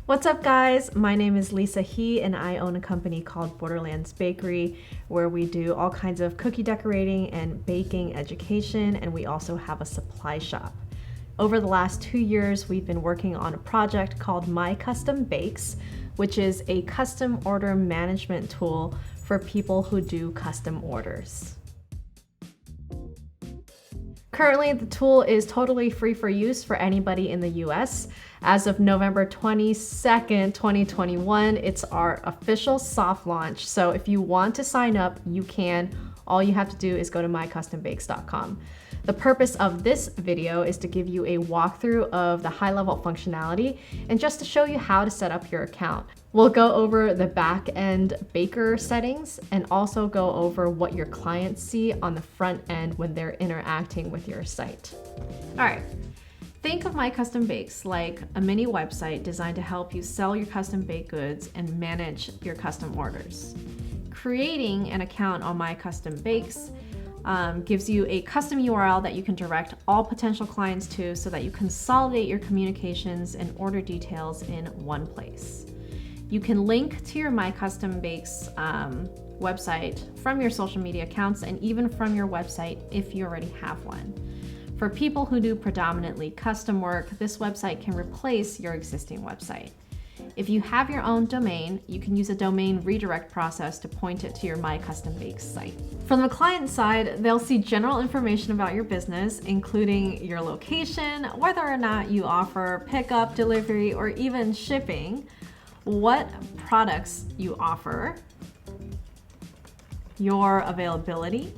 What's up, guys? My name is Lisa He, and I own a company called Borderlands Bakery, where we do all kinds of cookie decorating and baking education, and we also have a supply shop. Over the last 2 years, we've been working on a project called My Custom Bakes, which is a custom order management tool for people who do custom orders. Currently, the tool is totally free for use for anybody in the US. As of November 22nd, 2021, it's our official soft launch. So if you want to sign up, you can. All you have to do is go to mycustombakes.com. The purpose of this video is to give you a walkthrough of the high-level functionality and just to show you how to set up your account. We'll go over the back-end baker settings and also go over what your clients see on the front end when they're interacting with your site. All right, think of My Custom Bakes like a mini website designed to help you sell your custom baked goods and manage your custom orders. Creating an account on My Custom Bakes gives you a custom URL that you can direct all potential clients to so that you consolidate your communications and order details in one place. You can link to your My Custom Bakes website from your social media accounts and even from your website if you already have one. For people who do predominantly custom work, this website can replace your existing website. If you have your own domain, you can use a domain redirect process to point it to your My Custom Bakes site. From the client side, they'll see general information about your business, including your location, whether or not you offer pickup, delivery, or even shipping, what products you offer, your availability,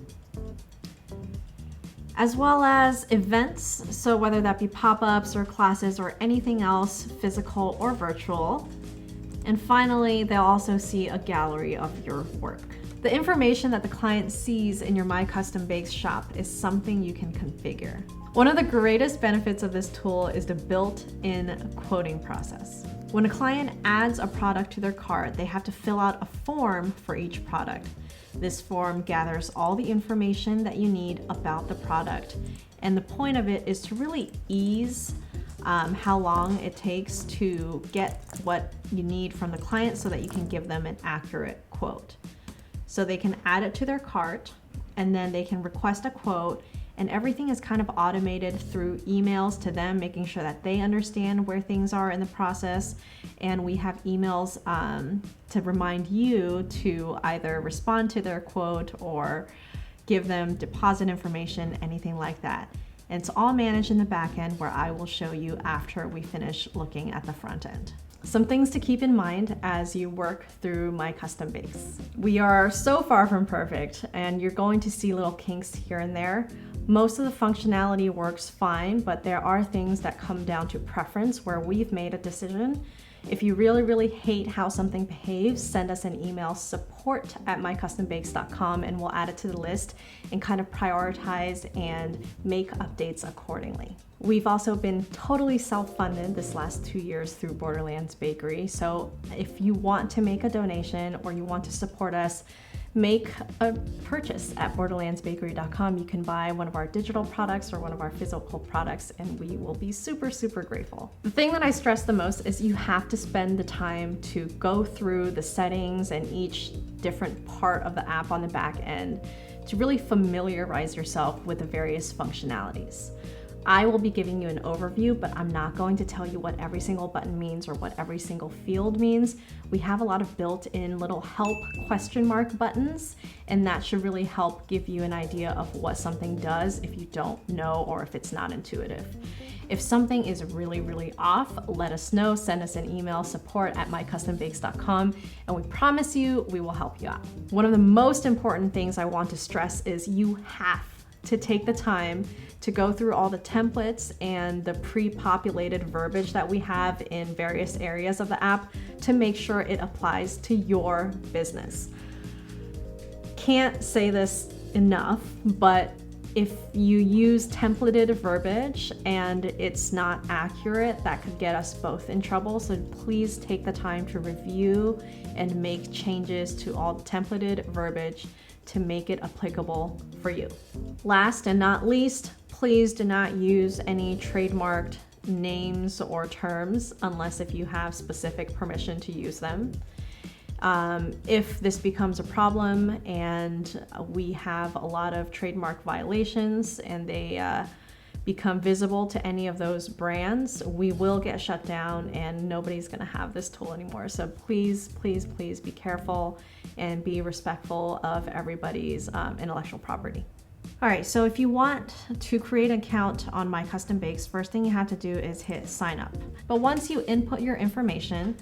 as well as events, so whether that be pop-ups or classes or anything else, physical or virtual. And finally, they'll also see a gallery of your work. The information that the client sees in your My Custom Bakes shop is something you can configure. One of the greatest benefits of this tool is the built-in quoting process. When a client adds a product to their cart, they have to fill out a form for each product. This form gathers all the information that you need about the product. And the point of it is to really ease how long it takes to get what you need from the client so that you can give them an accurate quote. So they can add it to their cart and then they can request a quote, and everything is kind of automated through emails to them, making sure that they understand where things are in the process. And we have emails to remind you to either respond to their quote or give them deposit information, anything like that. And it's all managed in the back end, where I will show you after we finish looking at the front end. Some things to keep in mind as you work through My Custom Bakes. We are so far from perfect, and you're going to see little kinks here and there. Most of the functionality works fine, but there are things that come down to preference where we've made a decision. If you really hate how something behaves, send us an email, support@mycustombakes.com, and we'll add it to the list and kind of prioritize and make updates accordingly. We've also been totally self-funded this last 2 years through Borderlands Bakery. So if you want to make a donation or you want to support us, make a purchase at borderlandsbakery.com. You can buy one of our digital products or one of our physical products, and we will be super grateful. The thing that I stress the most is you have to spend the time to go through the settings and each different part of the app on the back end to really familiarize yourself with the various functionalities. I will be giving you an overview, but I'm not going to tell you what every single button means or what every single field means. We have a lot of built-in little help question mark buttons, and that should really help give you an idea of what something does if you don't know or if it's not intuitive. If something is really off, let us know. Send us an email, support@mycustombakes.com, and we promise you we will help you out. One of the most important things I want to stress is you have to take the time to go through all the templates and the pre-populated verbiage that we have in various areas of the app to make sure it applies to your business. Can't say this enough, but if you use templated verbiage and it's not accurate, that could get us both in trouble. So please take the time to review and make changes to all the templated verbiage to make it applicable for you. Last and not least, please do not use any trademarked names or terms unless if you have specific permission to use them. If this becomes a problem and we have a lot of trademark violations and they become visible to any of those brands, we will get shut down and nobody's going to have this tool anymore. So please, please, please be careful and be respectful of everybody's intellectual property. All right, so if you want to create an account on My Custom Bakes, first thing you have to do is hit sign up. But once you input your information,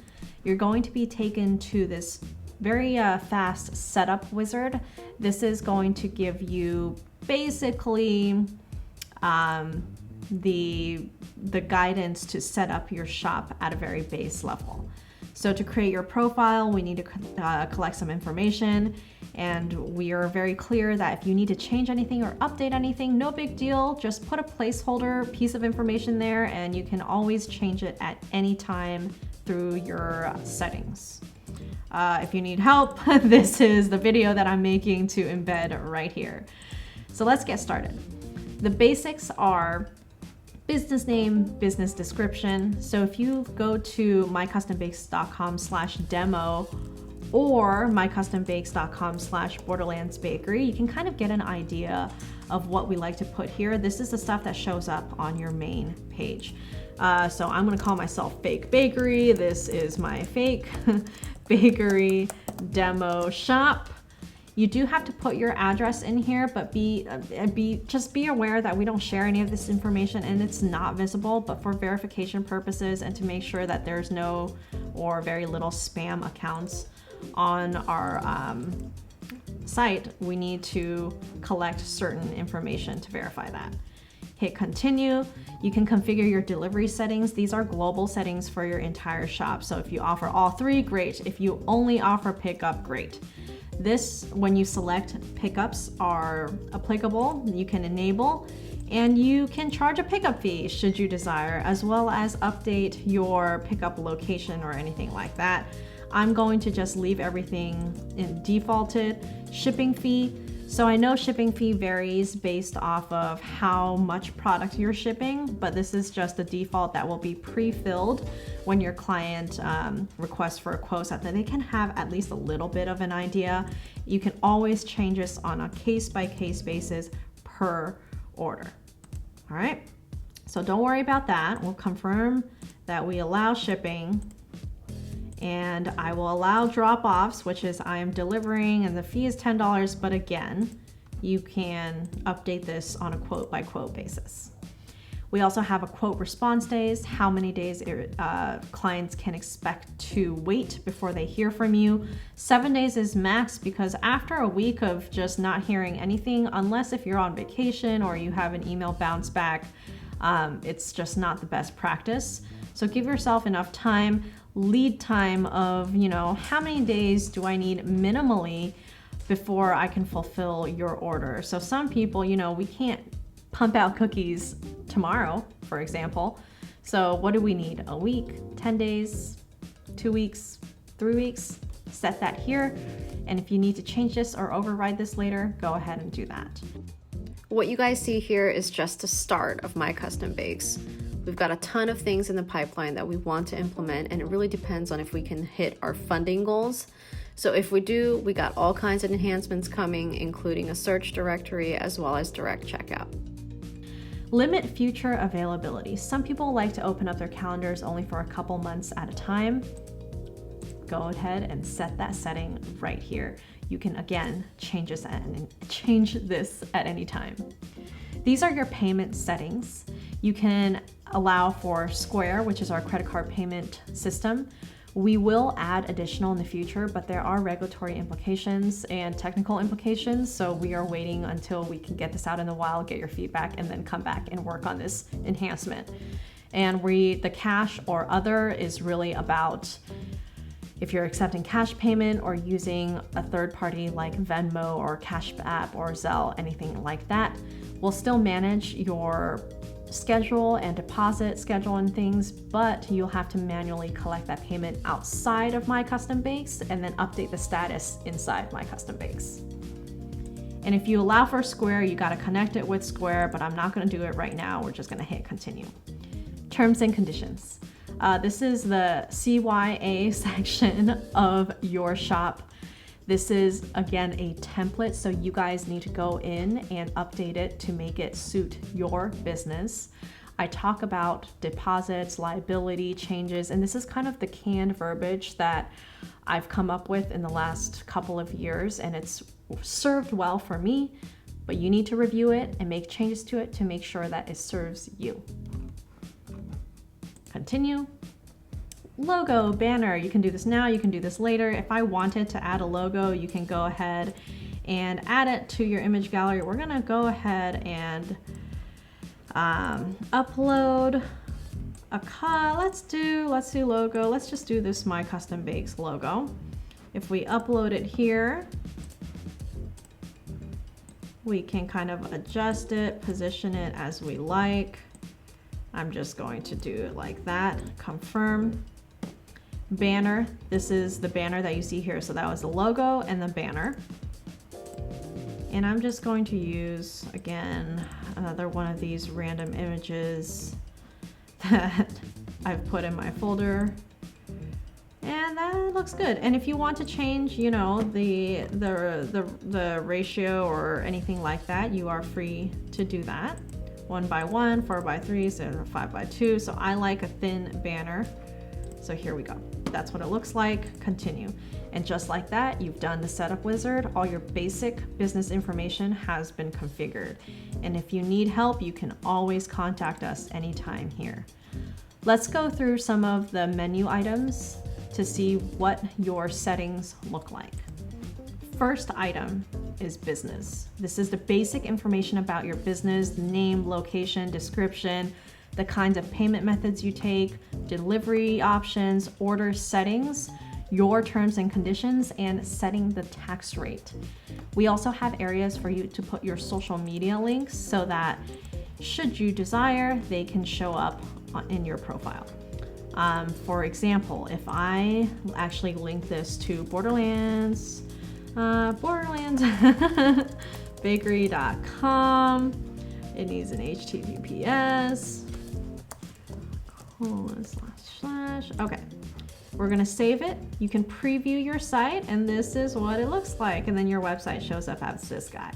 you're going to be taken to this very fast setup wizard. This is going to give you basically the guidance to set up your shop at a very base level. So to create your profile, we need to collect some information, and we are very clear that if you need to change anything or update anything, no big deal. Just put a placeholder piece of information there and you can always change it at any time through your settings. If you need help, this is the video that I'm making to embed right here. So let's get started. The basics are business name, business description. So if you go to mycustombakes.com/demo or mycustombakes.com/borderlandsbakery, you can kind of get an idea of what we like to put here. This is the stuff that shows up on your main page. So I'm gonna call myself Fake Bakery. This is my fake bakery demo shop. You do have to put your address in here, but just be aware that we don't share any of this information and it's not visible, but for verification purposes and to make sure that there's no or very little spam accounts on our site, we need to collect certain information to verify that. Hit continue. You can configure your delivery settings. These are global settings for your entire shop. So if you offer all three, great. If you only offer pickup, great. This, when you select pickups are applicable, you can enable, and you can charge a pickup fee should you desire, as well as update your pickup location or anything like that. I'm going to just leave everything in defaulted. Shipping fee. So I know shipping fee varies based off of how much product you're shipping, but this is just the default that will be pre-filled when your client requests for a quote so that they can have at least a little bit of an idea. You can always change this on a case-by-case basis per order. All right, so don't worry about that. We'll confirm that we allow shipping. And I will allow drop-offs, which is I am delivering and the fee is $10, but again, you can update this on a quote-by-quote basis. We also have a quote response days, how many days clients can expect to wait before they hear from you. 7 days is max because after a week of just not hearing anything, unless if you're on vacation or you have an email bounce back, it's just not the best practice. So give yourself enough time. Lead time of, how many days do I need minimally before I can fulfill your order? So some people, we can't pump out cookies tomorrow, for example. So what do we need? A week, 10 days, 2 weeks, 3 weeks? Set that here. And if you need to change this or override this later, go ahead and do that. What you guys see here is just the start of My Custom Bakes. We've got a ton of things in the pipeline that we want to implement, and it really depends on if we can hit our funding goals. So if we do, we got all kinds of enhancements coming, including a search directory as well as direct checkout. Limit future availability. Some people like to open up their calendars only for a couple months at a time. Go ahead and set that setting right here. You can again change this at any time. These are your payment settings. You can allow for Square, which is our credit card payment system. We will add additional in the future, but there are regulatory implications and technical implications. So we are waiting until we can get this out in the wild, get your feedback, and then come back and work on this enhancement. And the cash or other is really about if you're accepting cash payment or using a third party like Venmo or Cash App or Zelle, anything like that. We'll still manage your schedule and deposit schedule and things, but you'll have to manually collect that payment outside of My Custom Bakes and then update the status inside My Custom Bakes. And if you allow for Square, you got to connect it with Square, but I'm not going to do it right now. We're just going to hit continue. Terms and conditions. This is the CYA section of your shop. This is, again, a template, so you guys need to go in and update it to make it suit your business. I talk about deposits, liability changes, and this is kind of the canned verbiage that I've come up with in the last couple of years, and it's served well for me, but you need to review it and make changes to it to make sure that it serves you. Continue. Logo, banner, you can do this now, you can do this later. If I wanted to add a logo, you can go ahead and add it to your image gallery. We're gonna go ahead and upload let's do logo. Let's just do this My Custom Bakes logo. If we upload it here, we can kind of adjust it, position it as we like. I'm just going to do it like that. Confirm. Banner, this is the banner that you see here. So that was the logo and the banner. And I'm just going to use, again, another one of these random images that I've put in my folder. And that looks good. And if you want to change, you know, the ratio or anything like that, you are free to do that. 1x1, 4x3, 5x2. So I like a thin banner. So here we go. That's what it looks like. Continue. And just like that, you've done the setup wizard. All your basic business information has been configured. And if you need help, you can always contact us anytime here. Let's go through some of the menu items to see what your settings look like. First item is business. This is the basic information about your business: name, location, description, the kinds of payment methods you take, delivery options, order settings, your terms and conditions, and setting the tax rate. We also have areas for you to put your social media links so that should you desire, they can show up in your profile. For example, if I actually link this to Borderlands bakery.com, it needs an HTTPS. / okay, we're gonna save it. You can preview your site, and this is what it looks like, and then your website shows up as this guy.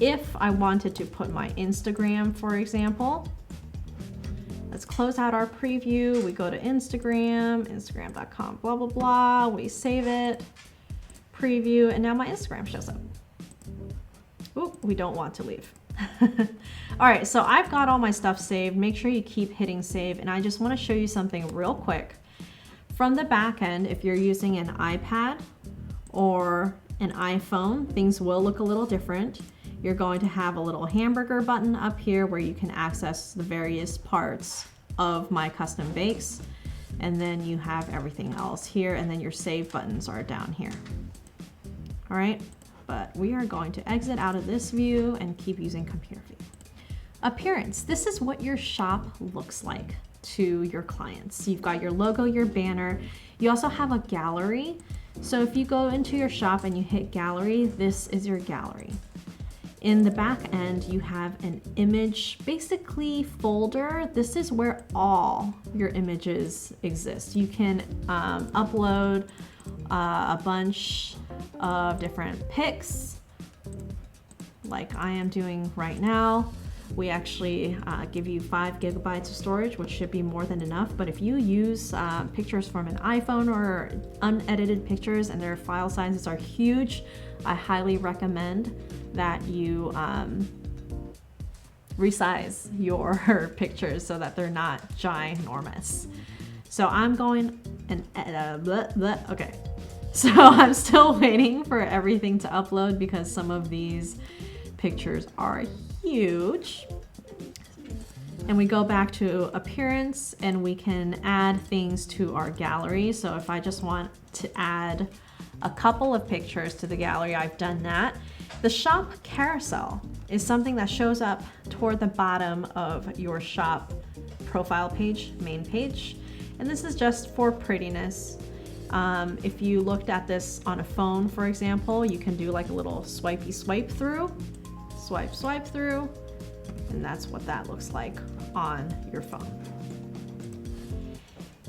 If I wanted to put my Instagram, for example, let's close out our preview. We go to Instagram, instagram.com, blah blah blah. We save it, preview, and now my Instagram shows up. Ooh, we don't want to leave. All right, so I've got all my stuff saved. Make sure you keep hitting save, and I just want to show you something real quick. From the back end, if you're using an iPad or an iPhone, things will look a little different. You're going to have a little hamburger button up here where you can access the various parts of My Custom Bakes, and then you have everything else here, and then your save buttons are down here. All right. But we are going to exit out of this view and keep using computer view. Appearance. This is what your shop looks like to your clients. You've got your logo, your banner. You also have a gallery. So if you go into your shop and you hit gallery, this is your gallery. In the back end, you have an image, basically folder. This is where all your images exist. You can upload a bunch of different pics like I am doing right now. We actually give you 5 gigabytes of storage, which should be more than enough. But if you use pictures from an iPhone or unedited pictures and their file sizes are huge, I highly recommend that you resize your pictures so that they're not ginormous. So I'm going and okay. So I'm still waiting for everything to upload because some of these pictures are huge. And we go back to appearance and we can add things to our gallery. So if I just want to add a couple of pictures to the gallery, I've done that. The shop carousel is something that shows up toward the bottom of your shop profile page, main page. And this is just for prettiness. If you looked at this on a phone, for example, you can do like a little swipe through, and that's what that looks like on your phone.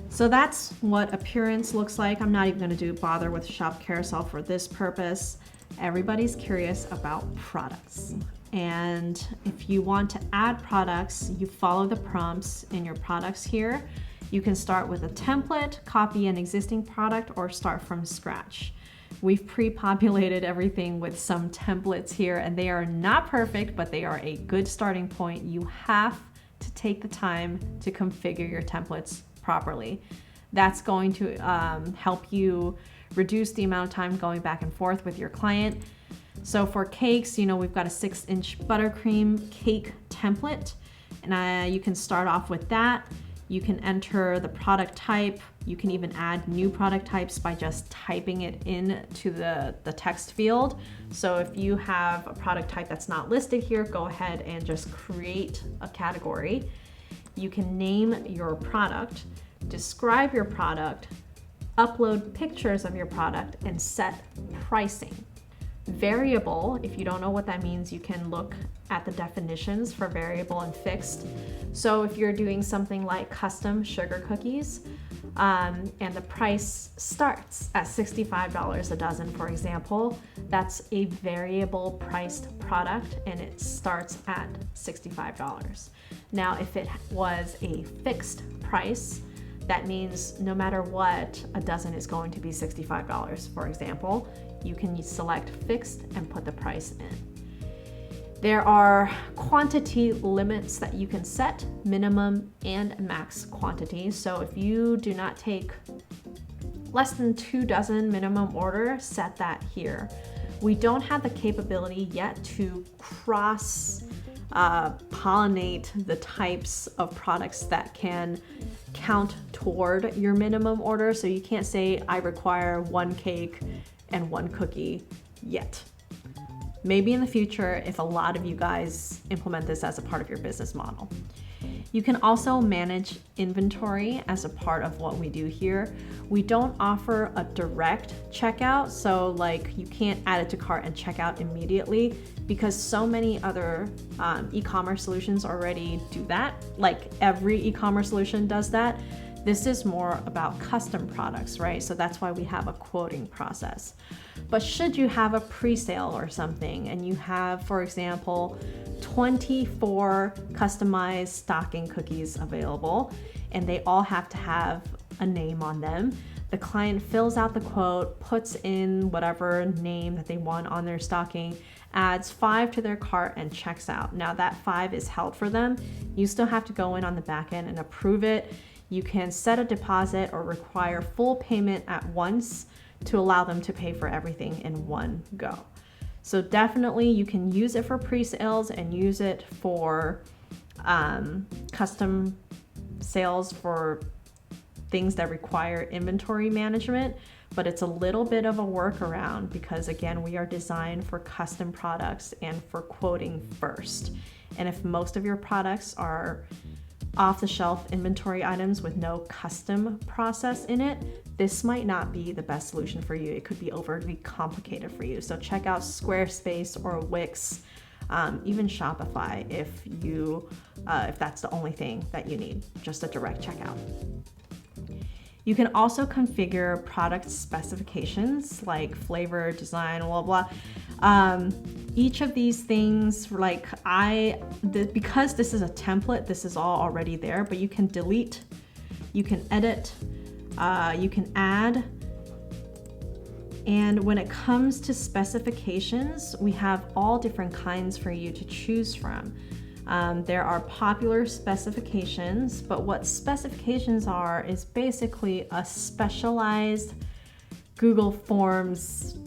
So that's what appearance looks like. I'm not even going to bother with shop carousel for this purpose. Everybody's curious about products. And if you want to add products, you follow the prompts in your products here. You can start with a template, copy an existing product, or start from scratch. We've pre-populated everything with some templates here, and they are not perfect, but they are a good starting point. You have to take the time to configure your templates properly. That's going to help you reduce the amount of time going back and forth with your client. So for cakes, we've got a 6-inch buttercream cake template, and you can start off with that. You can enter the product type. You can even add new product types by just typing it into the text field. So if you have a product type that's not listed here, go ahead and just create a category. You can name your product, describe your product, upload pictures of your product, and set pricing. Variable, if you don't know what that means, you can look at the definitions for variable and fixed. So if you're doing something like custom sugar cookies, and the price starts at $65 a dozen, for example, that's a variable priced product and it starts at $65. Now, if it was a fixed price, that means no matter what, a dozen is going to be $65, for example. You can select fixed and put the price in. There are quantity limits that you can set, minimum and max quantities. So if you do not take less than 2 dozen minimum order, set that here. We don't have the capability yet to cross pollinate the types of products that can count toward your minimum order. So you can't say I require 1 cake and 1 cookie yet. Maybe in the future, if a lot of you guys implement this as a part of your business model. You can also manage inventory as a part of what we do here. We don't offer a direct checkout, so like you can't add it to cart and check out immediately because so many other e-commerce solutions already do that. Like every e-commerce solution does that. This is more about custom products, right? So that's why we have a quoting process. But should you have a pre-sale or something and you have, for example, 24 customized stocking cookies available and they all have to have a name on them, the client fills out the quote, puts in whatever name that they want on their stocking, adds 5 to their cart and checks out. Now that 5 is held for them. You still have to go in on the back end and approve it. You can set a deposit or require full payment at once to allow them to pay for everything in one go. So definitely you can use it for pre-sales and use it for custom sales for things that require inventory management, but it's a little bit of a workaround because again, we are designed for custom products and for quoting first. And if most of your products are off-the-shelf inventory items with no custom process in it, this might not be the best solution for you. It could be overly complicated for you. So check out Squarespace or Wix, even Shopify if that's the only thing that you need, just a direct checkout. You can also configure product specifications like flavor, design, blah, blah. Each of these things, because this is a template, this is all already there, but you can delete, you can edit, you can add. And when it comes to specifications, we have all different kinds for you to choose from. There are popular specifications, but what specifications are is basically a specialized Google Forms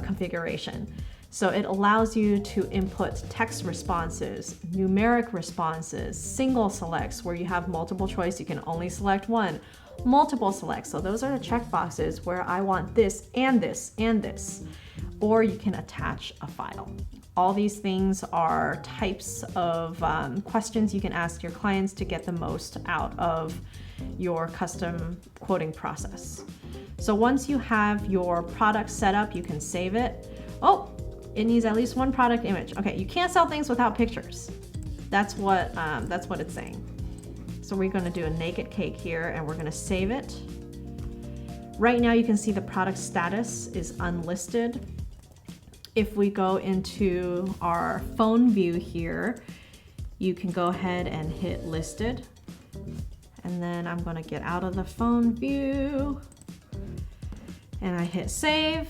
configuration. So it allows you to input text responses, numeric responses, single selects where you have multiple choice, you can only select one, multiple selects. So those are the check boxes where I want this and this and this, or you can attach a file. All these things are types of questions you can ask your clients to get the most out of your custom quoting process. So once you have your product set up, you can save it. Oh, it needs at least one product image. Okay, you can't sell things without pictures. That's what it's saying. So we're going to do a naked cake here, and we're going to save it. Right now you can see the product status is unlisted. If we go into our phone view here, you can go ahead and hit listed. And then I'm going to get out of the phone view and I hit save.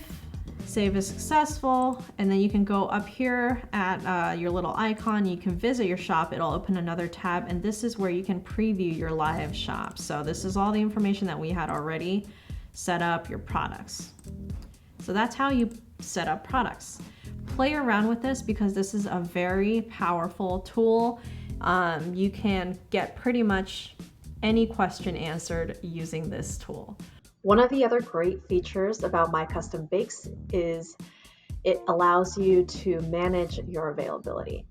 Save is successful. And then you can go up here at your little icon. You can visit your shop. It'll open another tab. And this is where you can preview your live shop. So this is all the information that we had already set up, your products. So that's how you set up products. Play around with this because this is a very powerful tool. You can get pretty much any question answered using this tool. One of the other great features about My Custom Bakes is it allows you to manage your availability.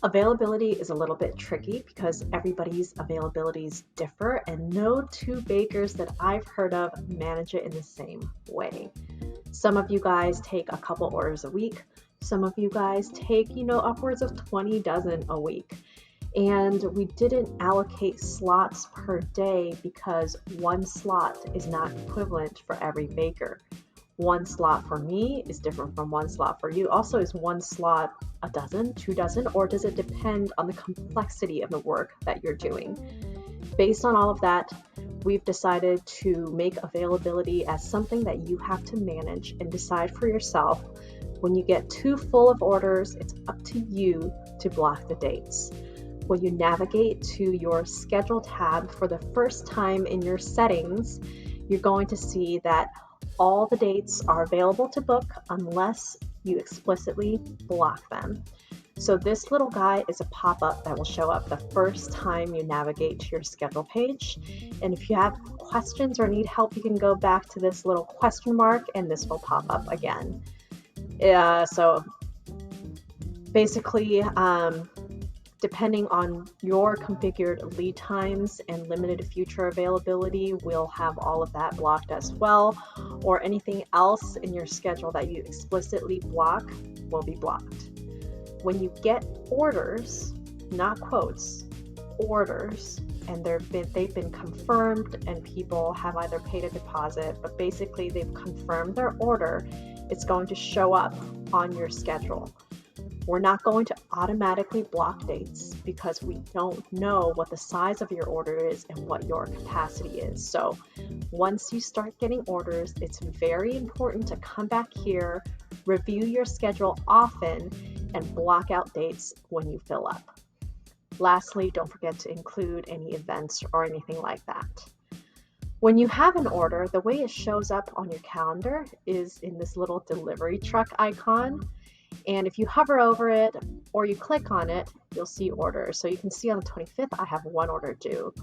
Availability is a little bit tricky because everybody's availabilities differ, and no two bakers that I've heard of manage it in the same way. Some of you guys take a couple orders a week. Some of you guys take, upwards of 20 dozen a week. And we didn't allocate slots per day because one slot is not equivalent for every baker. One slot for me is different from one slot for you. Also, is one slot a dozen, 2 dozen, or does it depend on the complexity of the work that you're doing? Based on all of that, we've decided to make availability as something that you have to manage and decide for yourself. When you get too full of orders, it's up to you to block the dates. When you navigate to your schedule tab for the first time in your settings, you're going to see that all the dates are available to book unless you explicitly block them. So this little guy is a pop-up that will show up the first time you navigate to your schedule page. And if you have questions or need help, you can go back to this little question mark and this will pop up again. So basically, depending on your configured lead times and limited future availability, we'll have all of that blocked as well, or anything else in your schedule that you explicitly block will be blocked. When you get orders, not quotes, orders, and they've been confirmed and people have either paid a deposit, but basically they've confirmed their order, it's going to show up on your schedule. We're not going to automatically block dates because we don't know what the size of your order is and what your capacity is. So once you start getting orders, it's very important to come back here, review your schedule often, and block out dates when you fill up. Lastly, don't forget to include any events or anything like that. When you have an order, the way it shows up on your calendar is in this little delivery truck icon. And if you hover over it or you click on it, you'll see orders. So you can see on the 25th, I have 1 order due.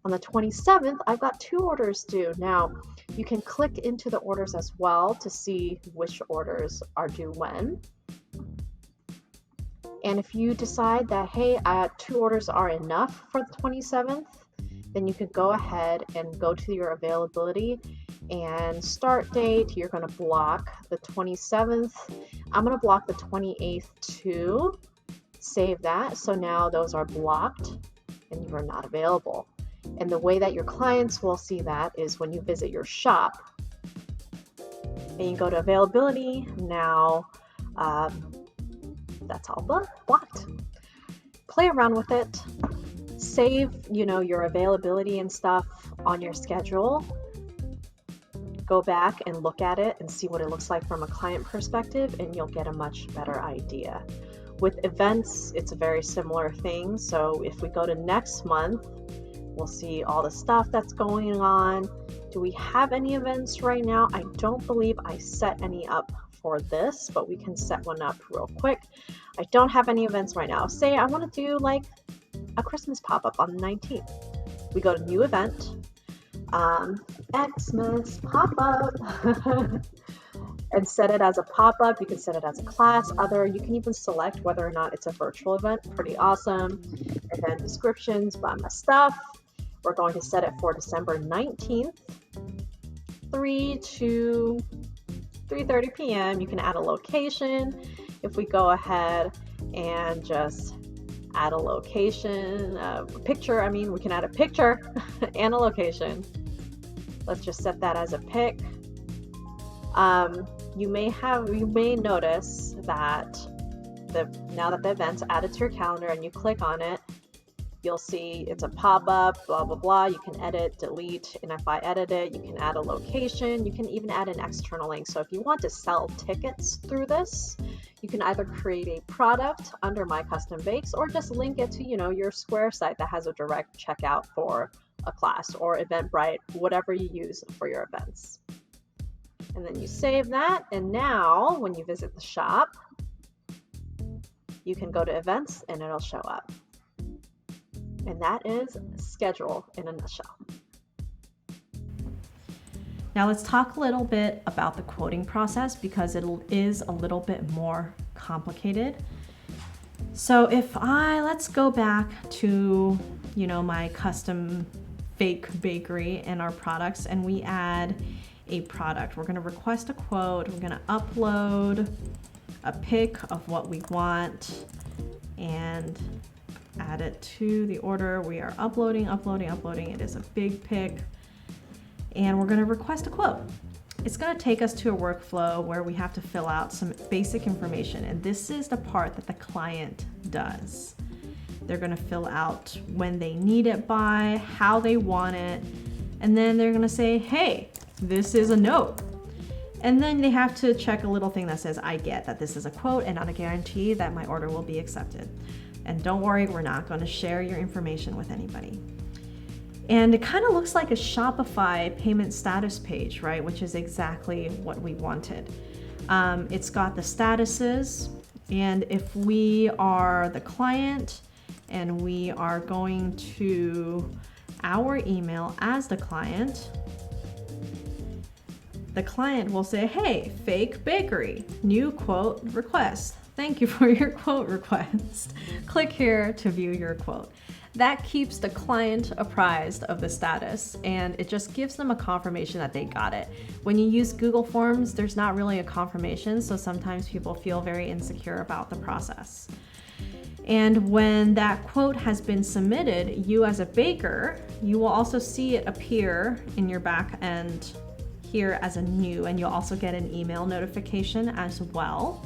On the 27th, I've got 2 orders due. Now, you can click into the orders as well to see which orders are due when. And if you decide that, hey, 2 orders are enough for the 27th, then you could go ahead and go to your availability and start date. You're going to block the 27th. I'm going to block the 28th too. Save that. So now those are blocked and you are not available. And the way that your clients will see that is when you visit your shop and you go to availability. Now that's all blocked. Play around with it. Save, your availability and stuff on your schedule. Go back and look at it and see what it looks like from a client perspective, and you'll get a much better idea. With events, it's a very similar thing. So if we go to next month, we'll see all the stuff that's going on. Do we have any events right now? I don't believe I set any up for this, but we can set one up real quick. I don't have any events right now. Say I want to do like a Christmas pop-up on the 19th. We go to new event, Xmas pop-up, and set it as a pop-up. You can set it as a class, other. You can even select whether or not it's a virtual event. Pretty awesome. And then descriptions, buy my stuff. We're going to set it for December 19th, 3 to 3:30 p.m. You can add a location. If we go ahead and just add a location, a picture. I mean, we can add a picture and a location. Let's just set that as a pic. You may notice that now that the event's added to your calendar and you click on it, you'll see it's a pop-up, blah, blah, blah. You can edit, delete, and if I edit it, you can add a location. You can even add an external link. So if you want to sell tickets through this, you can either create a product under My Custom Bakes or just link it to, your Square site that has a direct checkout for a class, or Eventbrite, whatever you use for your events. And then you save that, and now when you visit the shop, you can go to events and it'll show up. And that is schedule in a nutshell. Now let's talk a little bit about the quoting process because it is a little bit more complicated. So let's go back to, my custom fake bakery and our products, and we add a product. We're going to request a quote. We're going to upload a pic of what we want and add it to the order. We are uploading. It is a big pic. And we're going to request a quote. It's going to take us to a workflow where we have to fill out some basic information. And this is the part that the client does. They're going to fill out when they need it by, how they want it. And then they're going to say, hey, this is a note. And then they have to check a little thing that says, I get that this is a quote and not a guarantee that my order will be accepted. And don't worry, we're not going to share your information with anybody. And it kind of looks like a Shopify payment status page, right? Which is exactly what we wanted. It's got the statuses, and if we are the client and we are going to our email as the client will say, hey, fake bakery, new quote request. Thank you for your quote request. Click here to view your quote. That keeps the client apprised of the status, and it just gives them a confirmation that they got it. When you use Google Forms, there's not really a confirmation, so sometimes people feel very insecure about the process. And when that quote has been submitted, you as a baker, you will also see it appear in your back end here as a new, and you'll also get an email notification as well.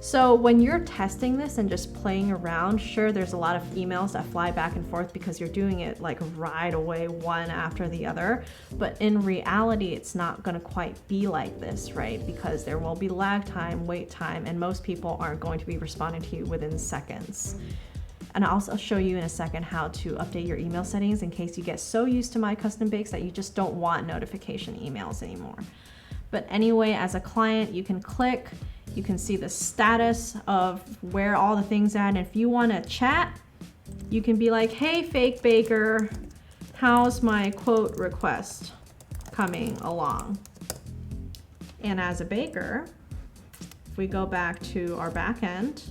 So when you're testing this and just playing around, sure, there's a lot of emails that fly back and forth because you're doing it like right away, one after the other. But in reality, it's not going to quite be like this, right? Because there will be lag time, wait time, and most people aren't going to be responding to you within seconds. And I'll also show you in a second how to update your email settings in case you get so used to My Custom Bakes that you just don't want notification emails anymore. But anyway, as a client, you can click. You can see the status of where all the things at. And if you want to chat, you can be like, hey, fake baker, how's my quote request coming along? And as a baker, if we go back to our back end,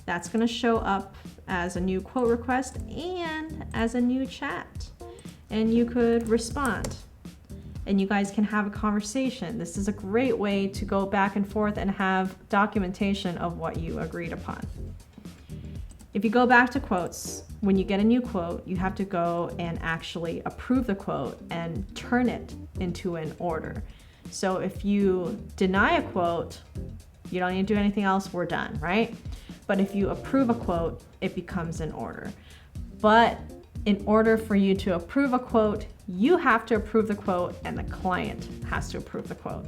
that's going to show up as a new quote request and as a new chat. And you could respond. And you guys can have a conversation. This is a great way to go back and forth and have documentation of what you agreed upon. If you go back to quotes, when you get a new quote, you have to go and actually approve the quote and turn it into an order. So if you deny a quote, you don't need to do anything else, we're done, right? But if you approve a quote, it becomes an order. But in order for you to approve a quote, you have to approve the quote and the client has to approve the quote.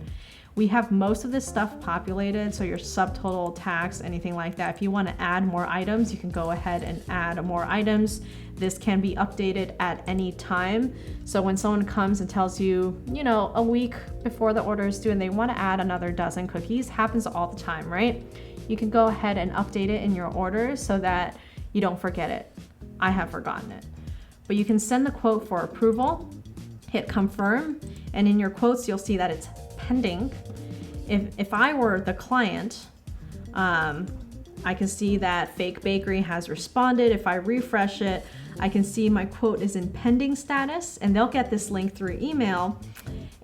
We have most of this stuff populated, so your subtotal, tax, anything like that. If you want to add more items, you can go ahead and add more items. This can be updated at any time. So when someone comes and tells you, a week before the order is due and they want to add another dozen cookies, happens all the time, right? You can go ahead and update it in your order so that you don't forget it. I have forgotten it. But you can send the quote for approval, hit confirm, and in your quotes, you'll see that it's pending. If I were the client, I can see that Fake Bakery has responded. If I refresh it, I can see my quote is in pending status, and they'll get this link through email.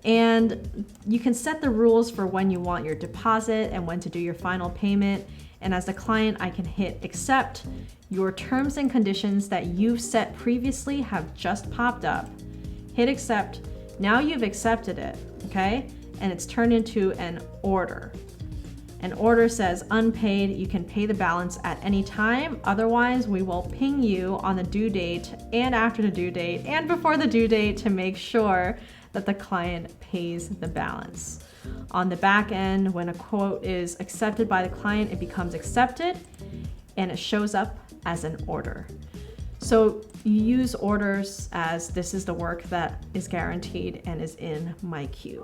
And you can set the rules for when you want your deposit and when to do your final payment. And as the client, I can hit accept. Your terms and conditions that you've set previously have just popped up. Hit accept. Now you've accepted it, okay? And it's turned into an order. An order says unpaid. You can pay the balance at any time. Otherwise, we will ping you on the due date and after the due date and before the due date to make sure that the client pays the balance. On the back end, when a quote is accepted by the client, it becomes accepted and it shows up as an order. So you use orders as this is the work that is guaranteed and is in my queue.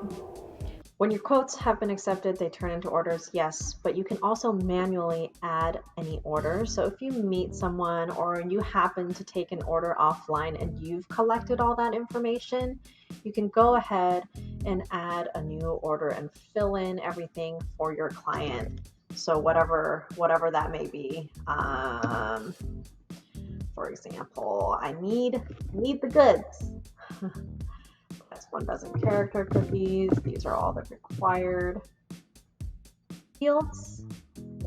When your quotes have been accepted, they turn into orders, yes, but you can also manually add any order. So if you meet someone or you happen to take an order offline and you've collected all that information, you can go ahead and add a new order and fill in everything for your client. So whatever that may be. For example, I need the goods. This 1 dozen character cookies. These are all the required fields.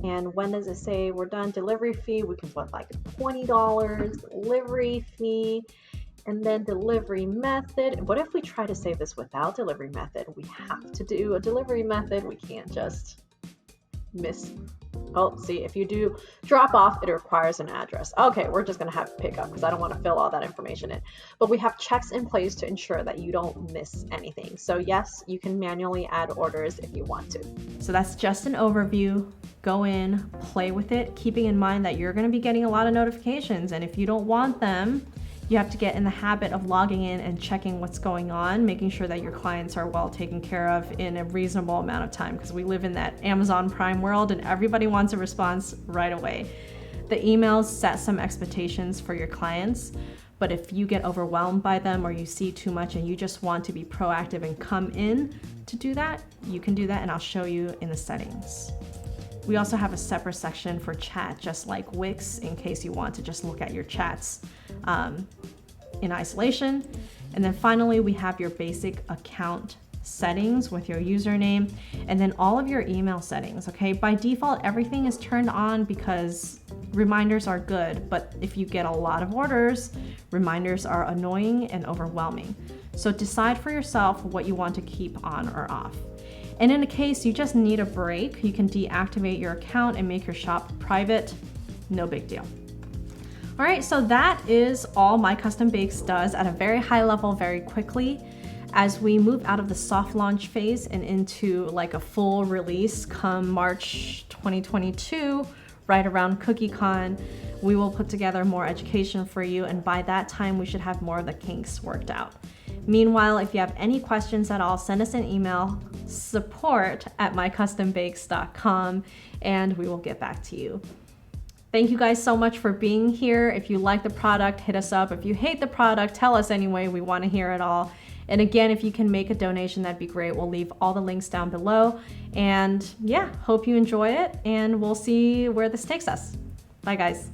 And when does it say we're done? Delivery fee, we can put like $20, delivery fee, and then delivery method. What if we try to save this without delivery method? We have to do a delivery method. We can't just miss. Oh, see, if you do drop off, it requires an address. Okay, we're just gonna have pick up because I don't want to fill all that information in. But we have checks in place to ensure that you don't miss anything. So yes, you can manually add orders if you want to. So that's just an overview. Go in, play with it, keeping in mind that you're gonna be getting a lot of notifications, and if you don't want them, you have to get in the habit of logging in and checking what's going on, making sure that your clients are well taken care of in a reasonable amount of time, because we live in that Amazon Prime world and everybody wants a response right away. The emails set some expectations for your clients, but if you get overwhelmed by them or you see too much and you just want to be proactive and come in to do that, you can do that, and I'll show you in the settings. We also have a separate section for chat, just like Wix, in case you want to just look at your chats in isolation. And then finally, we have your basic account settings with your username and then all of your email settings, okay? By default, everything is turned on because reminders are good, but if you get a lot of orders, reminders are annoying and overwhelming. So decide for yourself what you want to keep on or off. And in a case you just need a break, you can deactivate your account and make your shop private. No big deal. All right, so that is all My Custom Bakes does at a very high level very quickly. As we move out of the soft launch phase and into like a full release come March 2022, right around CookieCon, we will put together more education for you, and by that time we should have more of the kinks worked out. Meanwhile, if you have any questions at all, send us an email, support@mycustombakes.com, and we will get back to you. Thank you guys so much for being here. If you like the product, hit us up. If you hate the product, tell us anyway. We want to hear it all. And again, if you can make a donation, that'd be great. We'll leave all the links down below. And yeah, hope you enjoy it, and we'll see where this takes us. Bye, guys.